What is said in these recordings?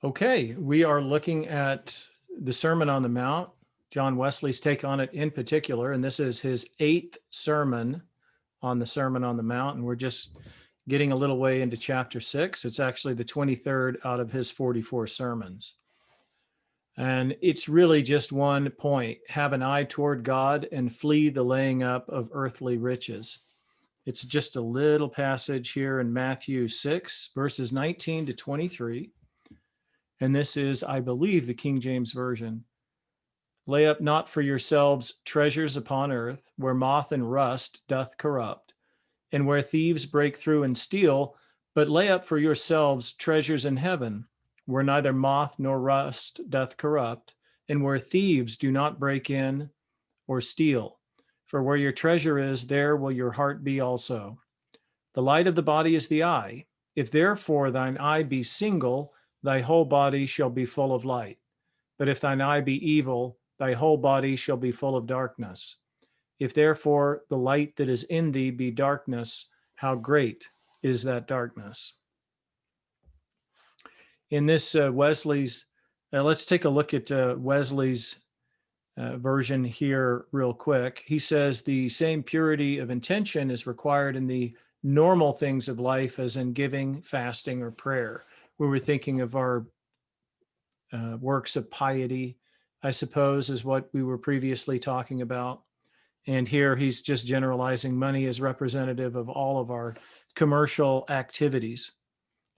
Okay, we are looking at the Sermon on the Mount, John Wesley's take on it in particular, and this is his 8th sermon on the Sermon on the Mount, and we're just getting a little way into chapter 6. It's actually the 23rd out of his 44 sermons. And it's really just one point: have an eye toward God and flee the laying up of earthly riches. It's just a little passage here in Matthew 6, verses 19 to 23. And this is, I believe, the King James Version. Lay up not for yourselves treasures upon earth, where moth and rust doth corrupt, and where thieves break through and steal, but lay up for yourselves treasures in heaven, where neither moth nor rust doth corrupt, and where thieves do not break in or steal. For where your treasure is, there will your heart be also. The light of the body is the eye. If therefore thine eye be single, thy whole body shall be full of light. But if thine eye be evil, thy whole body shall be full of darkness. If therefore the light that is in thee be darkness, how great is that darkness? In this Wesley's, let's take a look at Wesley's version here real quick. He says the same purity of intention is required in the normal things of life as in giving, fasting, or prayer. We were thinking of our works of piety, I suppose, is what we were previously talking about. And here he's just generalizing money as representative of all of our commercial activities.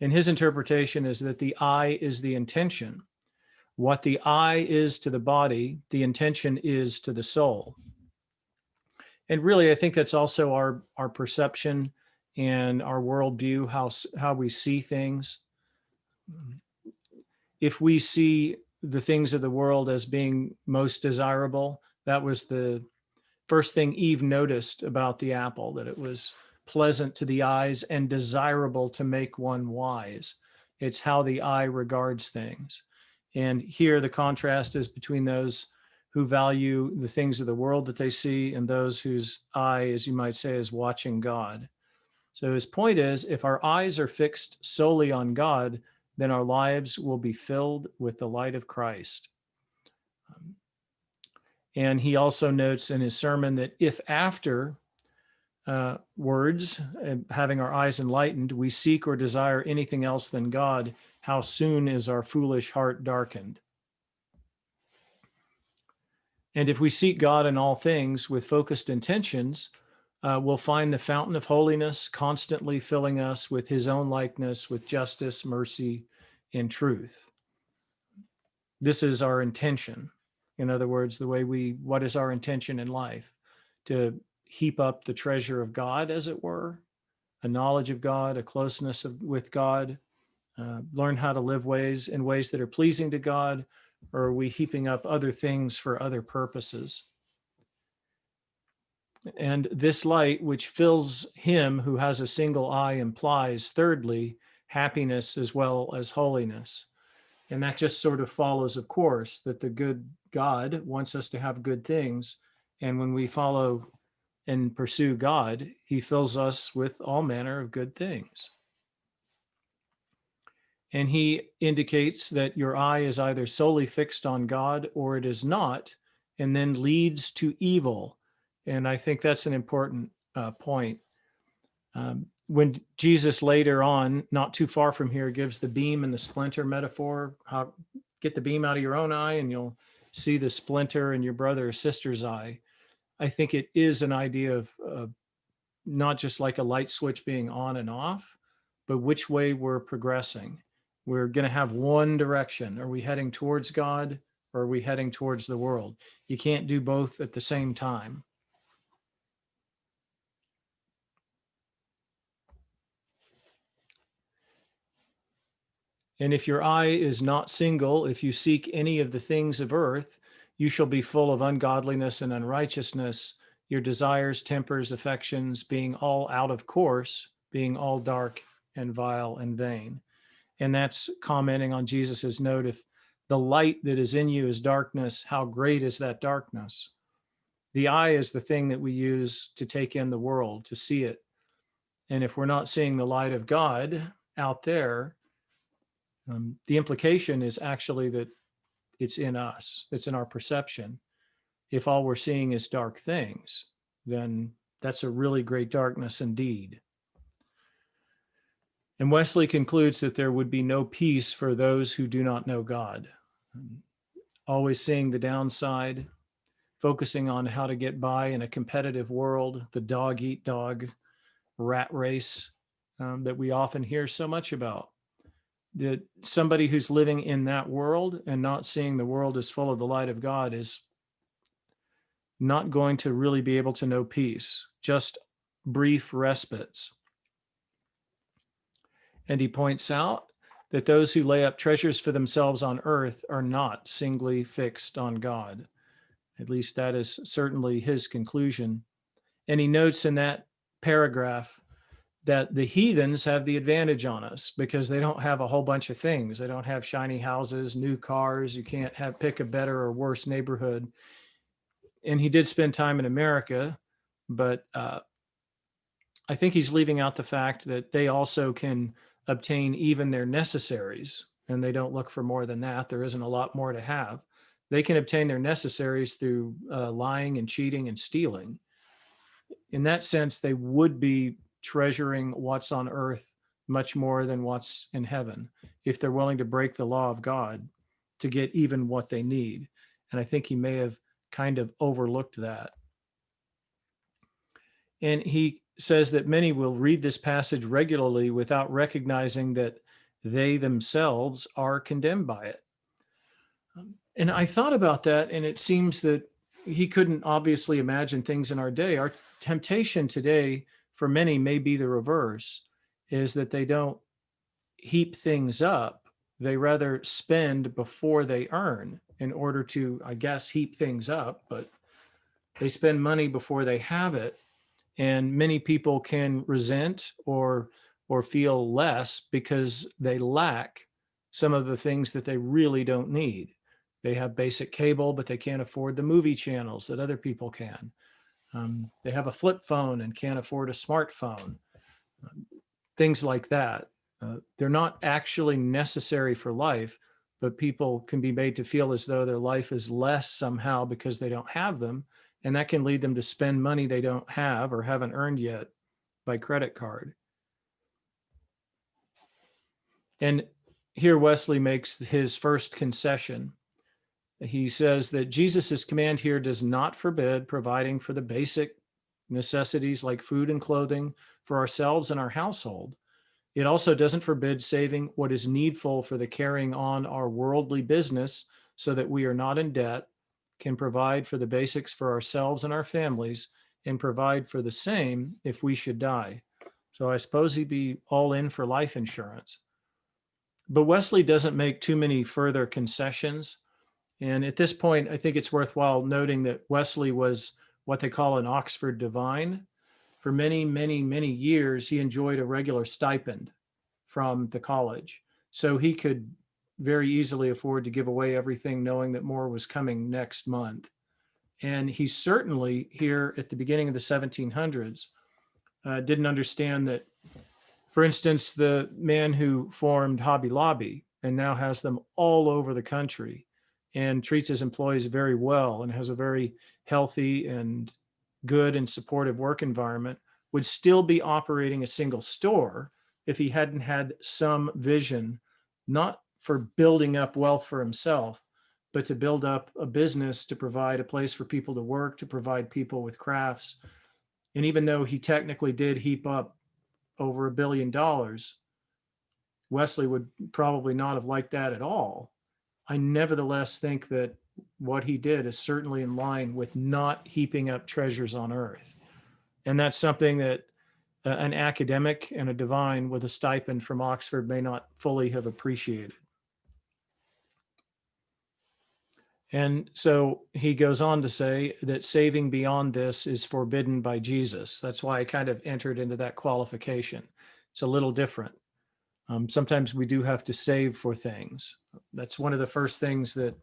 And his interpretation is that the eye is the intention. What the eye is to the body, the intention is to the soul. And really, I think that's also our perception and our worldview, how we see things. If we see the things of the world as being most desirable, that was the first thing Eve noticed about the apple, that it was pleasant to the eyes and desirable to make one wise. It's how the eye regards things. And here the contrast is between those who value the things of the world that they see and those whose eye, as you might say, is watching God. So his point is, if our eyes are fixed solely on God, then our lives will be filled with the light of Christ. And he also notes in his sermon that if after words, having our eyes enlightened, we seek or desire anything else than God, how soon is our foolish heart darkened? And if we seek God in all things with focused intentions, we'll find the fountain of holiness constantly filling us with his own likeness, with justice, mercy, and truth. This is our intention. In other words, what is our intention in life? To heap up the treasure of God, as it were, a knowledge of God, a closeness with God, learn how to live in ways that are pleasing to God, or are we heaping up other things for other purposes? And this light, which fills him who has a single eye, implies, thirdly, happiness as well as holiness. And that just sort of follows, of course, that the good God wants us to have good things. And when we follow and pursue God, he fills us with all manner of good things. And he indicates that your eye is either solely fixed on God or it is not, and then leads to evil. And I think that's an important point. When Jesus later on, not too far from here, gives the beam and the splinter metaphor, how get the beam out of your own eye and you'll see the splinter in your brother or sister's eye. I think it is an idea of not just like a light switch being on and off, but which way we're progressing. We're going to have one direction. Are we heading towards God or are we heading towards the world? You can't do both at the same time. And if your eye is not single, if you seek any of the things of earth, you shall be full of ungodliness and unrighteousness, your desires, tempers, affections being all out of course, being all dark and vile and vain. And that's commenting on Jesus's note, if the light that is in you is darkness, how great is that darkness? The eye is the thing that we use to take in the world, to see it. And if we're not seeing the light of God out there, The implication is actually that it's in us, it's in our perception. If all we're seeing is dark things, then that's a really great darkness indeed. And Wesley concludes that there would be no peace for those who do not know God. Always seeing the downside, focusing on how to get by in a competitive world, the dog eat dog rat race that we often hear so much about. That somebody who's living in that world and not seeing the world as full of the light of God is not going to really be able to know peace, just brief respites. And he points out that those who lay up treasures for themselves on earth are not singly fixed on God. At least that is certainly his conclusion. And he notes in that paragraph that the heathens have the advantage on us because they don't have a whole bunch of things. They don't have shiny houses, new cars. You can't pick a better or worse neighborhood. And he did spend time in America, but I think he's leaving out the fact that they also can obtain even their necessaries, and they don't look for more than that. There isn't a lot more to have. They can obtain their necessaries through lying and cheating and stealing. In that sense, they would be treasuring what's on earth much more than what's in heaven if they're willing to break the law of God to get even what they need. And I think he may have kind of overlooked that. And he says that many will read this passage regularly without recognizing that they themselves are condemned by it. And I thought about that, and it seems that he couldn't obviously imagine things in our day. Our temptation today for many may be the reverse, is that they don't heap things up. They rather spend before they earn in order to, I guess, heap things up, but they spend money before they have it. And many people can resent or feel less because they lack some of the things that they really don't need. They have basic cable, but they can't afford the movie channels that other people can. They have a flip phone and can't afford a smartphone. Things like that. They're not actually necessary for life, but people can be made to feel as though their life is less somehow because they don't have them. And that can lead them to spend money they don't have or haven't earned yet by credit card. And here Wesley makes his first concession. He says that Jesus's command here does not forbid providing for the basic necessities like food and clothing for ourselves and our household. It also doesn't forbid saving what is needful for the carrying on our worldly business so that we are not in debt, can provide for the basics for ourselves and our families, and provide for the same if we should die. So I suppose he'd be all in for life insurance. But Wesley doesn't make too many further concessions. And at this point, I think it's worthwhile noting that Wesley was what they call an Oxford divine. For many, many, many years, he enjoyed a regular stipend from the college. So he could very easily afford to give away everything, knowing that more was coming next month. And he certainly, here at the beginning of the 1700s, didn't understand that, for instance, the man who formed Hobby Lobby and now has them all over the country and treats his employees very well and has a very healthy and good and supportive work environment, would still be operating a single store if he hadn't had some vision, not for building up wealth for himself, but to build up a business to provide a place for people to work, to provide people with crafts. And even though he technically did heap up over $1 billion, Wesley would probably not have liked that at all. I nevertheless think that what he did is certainly in line with not heaping up treasures on earth. And that's something that an academic and a divine with a stipend from Oxford may not fully have appreciated. And so he goes on to say that saving beyond this is forbidden by Jesus. That's why I kind of entered into that qualification. It's a little different. Sometimes we do have to save for things. That's one of the first things that,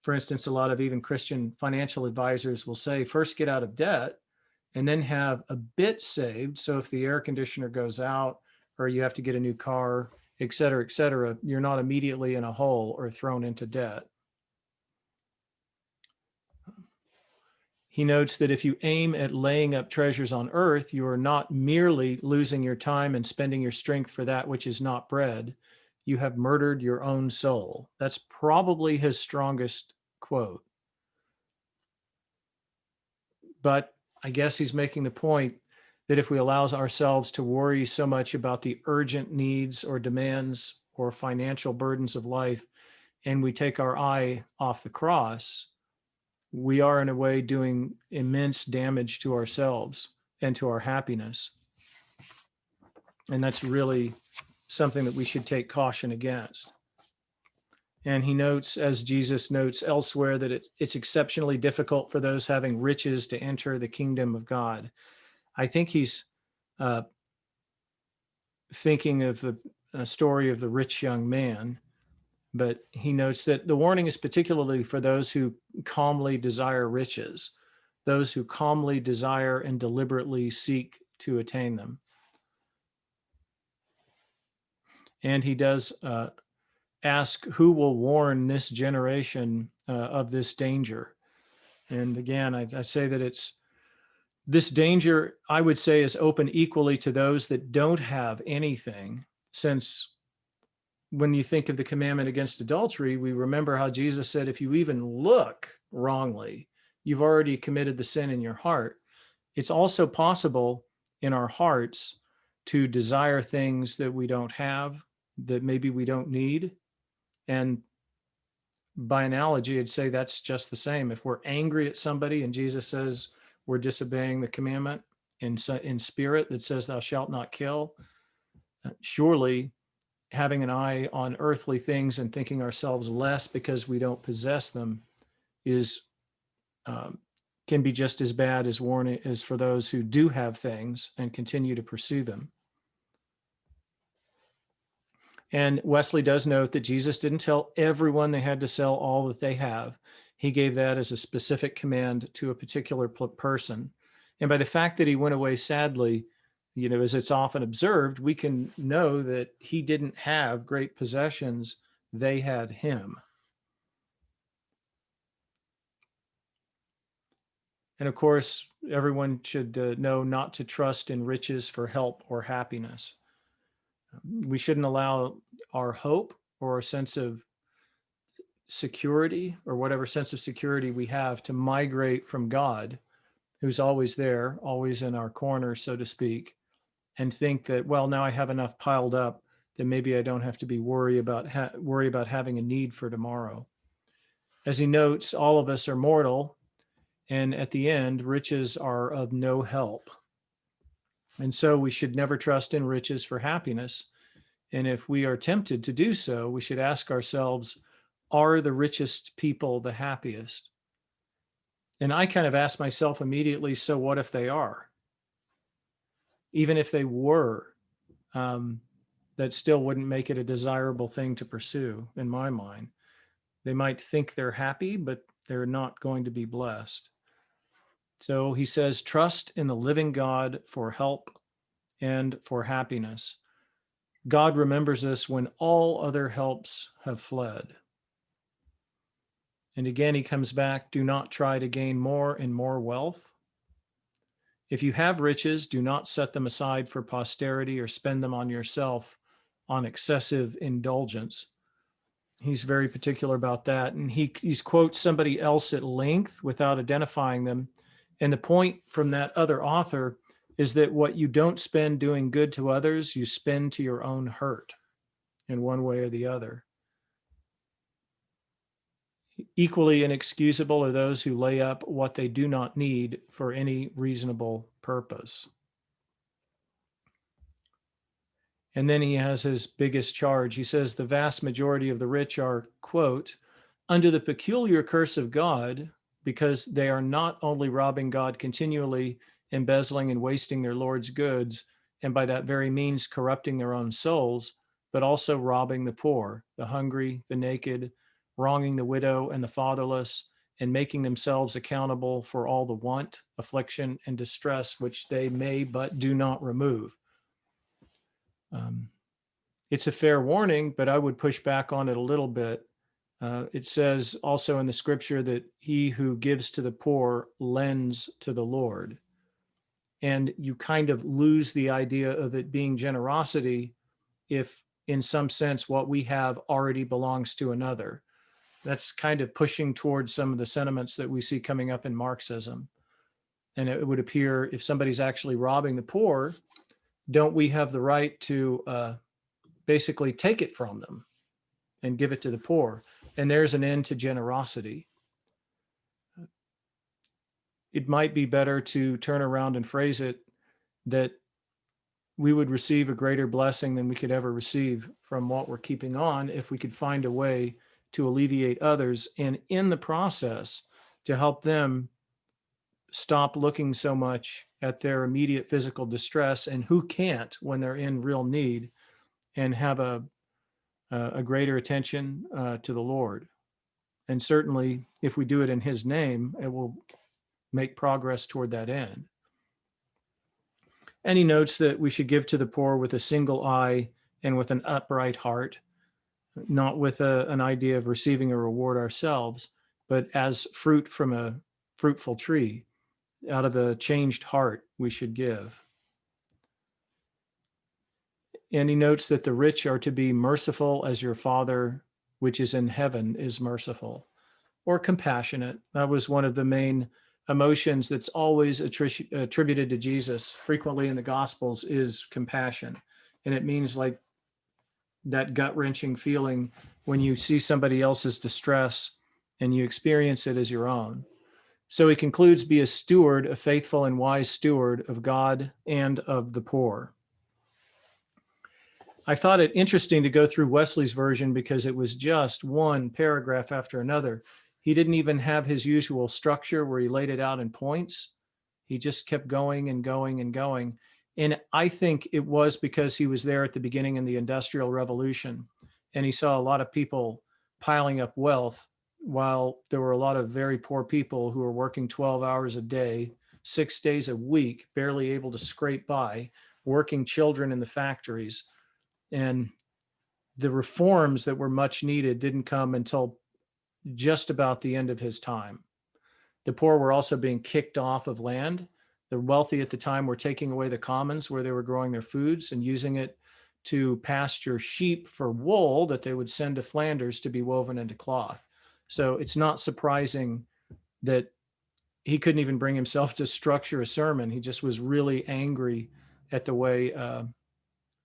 for instance, a lot of even Christian financial advisors will say, first get out of debt and then have a bit saved. So if the air conditioner goes out or you have to get a new car, et cetera, you're not immediately in a hole or thrown into debt. He notes that if you aim at laying up treasures on earth, you are not merely losing your time and spending your strength for that which is not bread. You have murdered your own soul. That's probably his strongest quote. But I guess he's making the point that if we allow ourselves to worry so much about the urgent needs or demands or financial burdens of life, and we take our eye off the cross, we are in a way doing immense damage to ourselves and to our happiness. And that's really something that we should take caution against. And he notes, as Jesus notes elsewhere, that it's exceptionally difficult for those having riches to enter the kingdom of God. I think he's thinking of the story of the rich young man, but he notes that the warning is particularly for those who calmly desire riches, those who calmly desire and deliberately seek to attain them. And he does ask who will warn this generation of this danger. And again, I say that it's this danger, I would say, is open equally to those that don't have anything, since when you think of the commandment against adultery, we remember how Jesus said, if you even look wrongly, you've already committed the sin in your heart. It's also possible in our hearts to desire things that we don't have, that maybe we don't need. And by analogy, I'd say that's just the same. If we're angry at somebody and Jesus says we're disobeying the commandment in spirit that says thou shalt not kill, surely having an eye on earthly things and thinking ourselves less because we don't possess them is can be just as bad as warning as for those who do have things and continue to pursue them. And Wesley does note that Jesus didn't tell everyone they had to sell all that they have. He gave that as a specific command to a particular person. And by the fact that he went away sadly, as it's often observed, we can know that he didn't have great possessions. They had him. And of course, everyone should know not to trust in riches for help or happiness. We shouldn't allow our hope or our sense of security or whatever sense of security we have to migrate from God, who's always there, always in our corner, so to speak, and think that, well, now I have enough piled up that maybe I don't have to be worry about having a need for tomorrow. As he notes, all of us are mortal, and at the end, riches are of no help. And so we should never trust in riches for happiness. And if we are tempted to do so, we should ask ourselves, are the richest people the happiest? And I kind of ask myself immediately, so what if they are? Even if they were, that still wouldn't make it a desirable thing to pursue in my mind. They might think they're happy, but they're not going to be blessed. So he says, trust in the living God for help and for happiness. God remembers us when all other helps have fled. And again, he comes back, do not try to gain more and more wealth. If you have riches, do not set them aside for posterity or spend them on yourself on excessive indulgence. He's very particular about that. And he quotes somebody else at length without identifying them. And the point from that other author is that what you don't spend doing good to others, you spend to your own hurt in one way or the other. Equally inexcusable are those who lay up what they do not need for any reasonable purpose. And then he has his biggest charge. He says the vast majority of the rich are, quote, under the peculiar curse of God, because they are not only robbing God continually, embezzling and wasting their Lord's goods, and by that very means corrupting their own souls, but also robbing the poor, the hungry, the naked, wronging the widow and the fatherless, and making themselves accountable for all the want, affliction, and distress which they may but do not remove. It's a fair warning, but I would push back on it a little bit. It says also in the scripture that he who gives to the poor lends to the Lord. And you kind of lose the idea of it being generosity if, in some sense, what we have already belongs to another. That's kind of pushing towards some of the sentiments that we see coming up in Marxism. And it would appear if somebody's actually robbing the poor, don't we have the right to basically take it from them and give it to the poor? And there's an end to generosity. It might be better to turn around and phrase it that we would receive a greater blessing than we could ever receive from what we're keeping on if we could find a way to alleviate others, and in the process to help them stop looking so much at their immediate physical distress and who can't when they're in real need, and have a greater attention to the Lord. And certainly if we do it in his name, it will make progress toward that end. And he notes that we should give to the poor with a single eye and with an upright heart, not with an idea of receiving a reward ourselves, but as fruit from a fruitful tree. Out of a changed heart, we should give. And he notes that the rich are to be merciful as your Father, which is in heaven, is merciful, or compassionate. That was one of the main emotions that's always attributed to Jesus frequently in the Gospels, is compassion. And it means like that gut-wrenching feeling when you see somebody else's distress and you experience it as your own. So he concludes, be a steward, a faithful and wise steward of God and of the poor. I thought it interesting to go through Wesley's version because it was just one paragraph after another. He didn't even have his usual structure where he laid it out in points. He just kept going and going and going. And I think it was because he was there at the beginning in the Industrial Revolution, and he saw a lot of people piling up wealth while there were a lot of very poor people who were working 12 hours a day, 6 days a week, barely able to scrape by, working children in the factories. And the reforms that were much needed didn't come until just about the end of his time. The poor were also being kicked off of land. The wealthy at the time were taking away the commons where they were growing their foods and using it to pasture sheep for wool that they would send to Flanders to be woven into cloth. So it's not surprising that he couldn't even bring himself to structure a sermon. He just was really angry at the way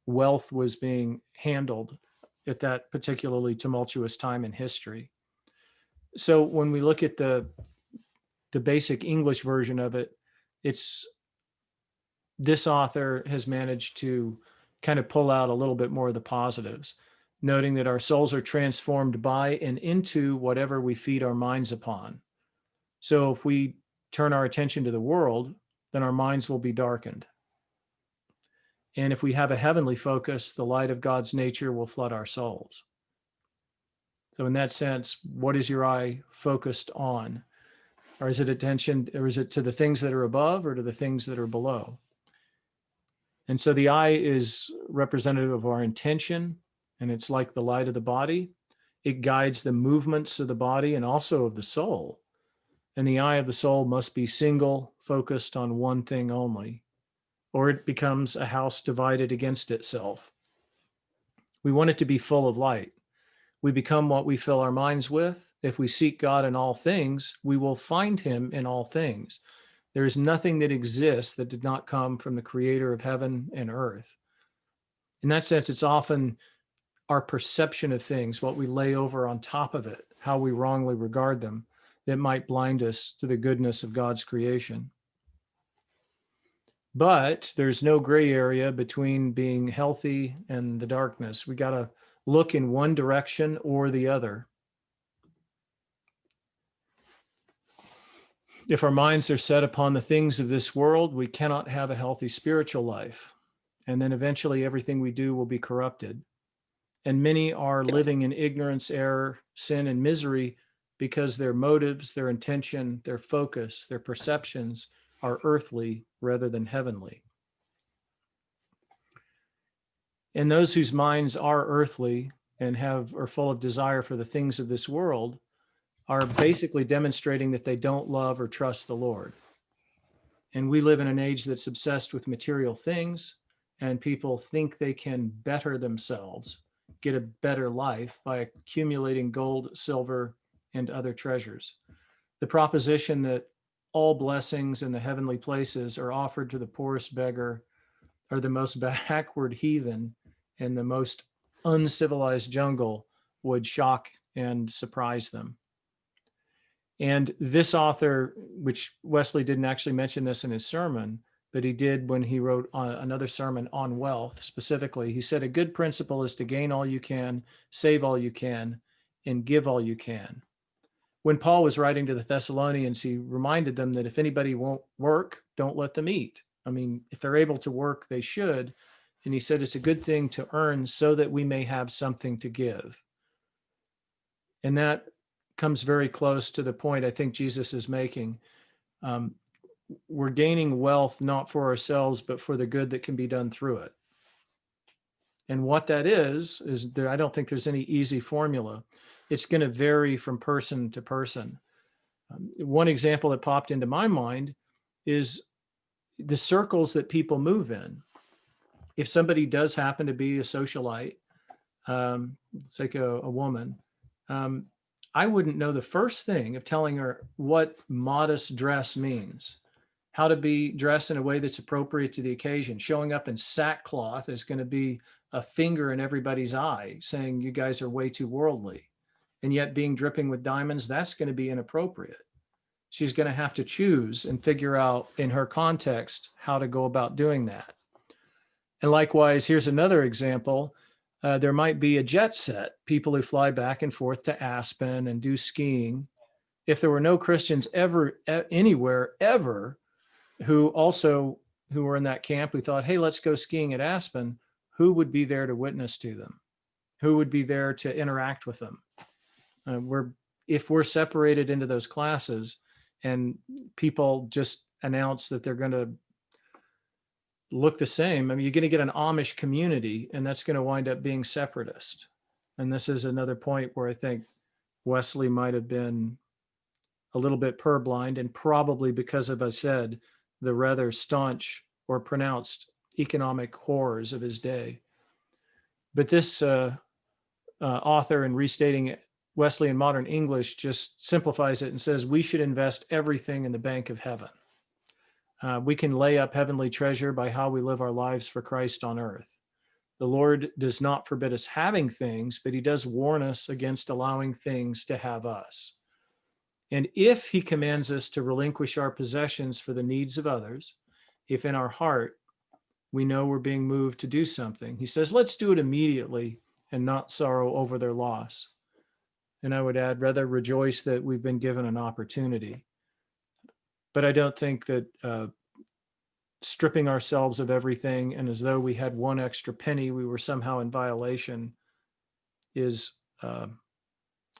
wealth was being handled at that particularly tumultuous time in history. So when we look at the basic English version of it, it's this author has managed to kind of pull out a little bit more of the positives, noting that our souls are transformed by and into whatever we feed our minds upon. So if we turn our attention to the world, then our minds will be darkened. And if we have a heavenly focus, the light of God's nature will flood our souls. So in that sense, what is your eye focused on? Or is it attention, or is it to the things that are above or to the things that are below? And so the eye is representative of our intention, and it's like the light of the body. It guides the movements of the body and also of the soul. And the eye of the soul must be single, focused on one thing only, or it becomes a house divided against itself. We want it to be full of light. We become what we fill our minds with. If we seek God in all things, we will find him in all things. There is nothing that exists that did not come from the creator of heaven and earth. In that sense, it's often our perception of things, what we lay over on top of it, how we wrongly regard them, that might blind us to the goodness of God's creation. But there's no gray area between being healthy and the darkness. We got to look in one direction or the other. If our minds are set upon the things of this world, we cannot have a healthy spiritual life. And then eventually everything we do will be corrupted. And many are living in ignorance, error, sin, and misery because their motives, their intention, their focus, their perceptions are earthly rather than heavenly. And those whose minds are earthly and are full of desire for the things of this world are basically demonstrating that they don't love or trust the Lord. And we live in an age that's obsessed with material things, and people think they can better themselves, get a better life by accumulating gold, silver, and other treasures. The proposition that all blessings in the heavenly places are offered to the poorest beggar or the most backward heathen in the most uncivilized jungle would shock and surprise them. And this author, which Wesley didn't actually mention this in his sermon, but he did when he wrote another sermon on wealth specifically. He said, a good principle is to gain all you can, save all you can, and give all you can. When Paul was writing to the Thessalonians, he reminded them that if anybody won't work, don't let them eat. I mean, if they're able to work, they should. And he said, it's a good thing to earn so that we may have something to give. And that comes very close to the point I think Jesus is making. We're gaining wealth not for ourselves, but for the good that can be done through it. And what that is there, I don't think there's any easy formula. It's going to vary from person to person. One example that popped into my mind is the circles that people move in. If somebody does happen to be a socialite, it's like a woman, I wouldn't know the first thing of telling her what modest dress means, how to be dressed in a way that's appropriate to the occasion. Showing up in sackcloth is going to be a finger in everybody's eye saying you guys are way too worldly. And yet being dripping with diamonds, that's going to be inappropriate. She's going to have to choose and figure out in her context how to go about doing that. And likewise, here's another example. There might be a jet set, people who fly back and forth to Aspen and do skiing. If there were no Christians anywhere ever who were in that camp who thought, hey, let's go skiing at Aspen, who would be there to witness to them? Who would be there to interact with them? If we're separated into those classes and people just announce that they're going to look the same, I mean, you're going to get an Amish community, and that's going to wind up being separatist. And this is another point where I think Wesley might have been a little bit purblind, and probably because of, I said, the rather staunch or pronounced economic horrors of his day. But this author, in restating Wesley in modern English, just simplifies it and says we should invest everything in the bank of heaven. We can lay up heavenly treasure by how we live our lives for Christ on earth. The Lord does not forbid us having things, but he does warn us against allowing things to have us. And if he commands us to relinquish our possessions for the needs of others, if in our heart we know we're being moved to do something, he says, let's do it immediately and not sorrow over their loss. And I would add, rather rejoice that we've been given an opportunity. But I don't think that stripping ourselves of everything and as though we had one extra penny, we were somehow in violation is, I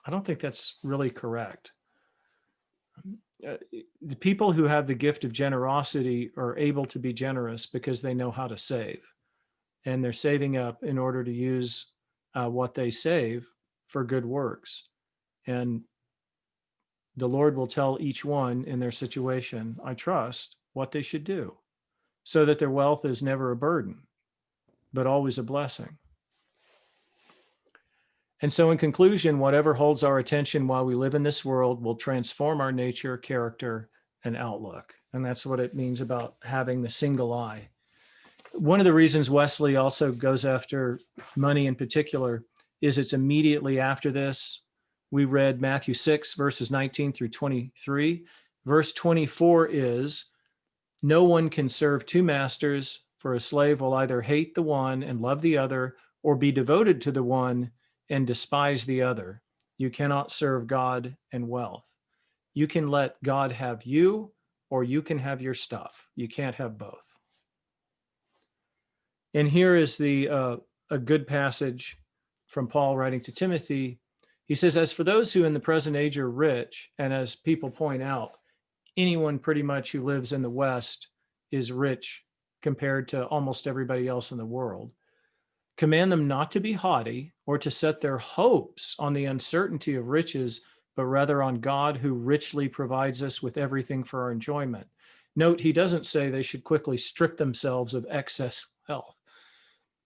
don't think that's really correct. The people who have the gift of generosity are able to be generous because they know how to save. And they're saving up in order to use what they save for good works. And the Lord will tell each one in their situation, I trust, what they should do, so that their wealth is never a burden, but always a blessing. And so in conclusion, whatever holds our attention while we live in this world will transform our nature, character, and outlook. And that's what it means about having the single eye. One of the reasons Wesley also goes after money in particular is it's immediately after this. We read Matthew 6, verses 19 through 23. Verse 24 is, no one can serve two masters, for a slave will either hate the one and love the other, or be devoted to the one and despise the other. You cannot serve God and wealth. You can let God have you, or you can have your stuff. You can't have both. And here is a good passage from Paul writing to Timothy. He says, as for those who in the present age are rich, and as people point out, anyone pretty much who lives in the West is rich compared to almost everybody else in the world. Command them not to be haughty or to set their hopes on the uncertainty of riches, but rather on God who richly provides us with everything for our enjoyment. Note, he doesn't say they should quickly strip themselves of excess wealth.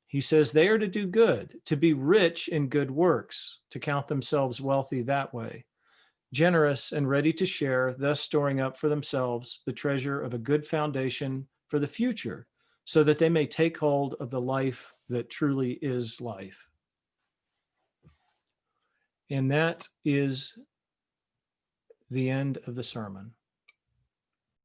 He says they are to do good, to be rich in good works, to count themselves wealthy that way, generous and ready to share, thus storing up for themselves the treasure of a good foundation for the future, so that they may take hold of the life that truly is life. And that is the end of the sermon.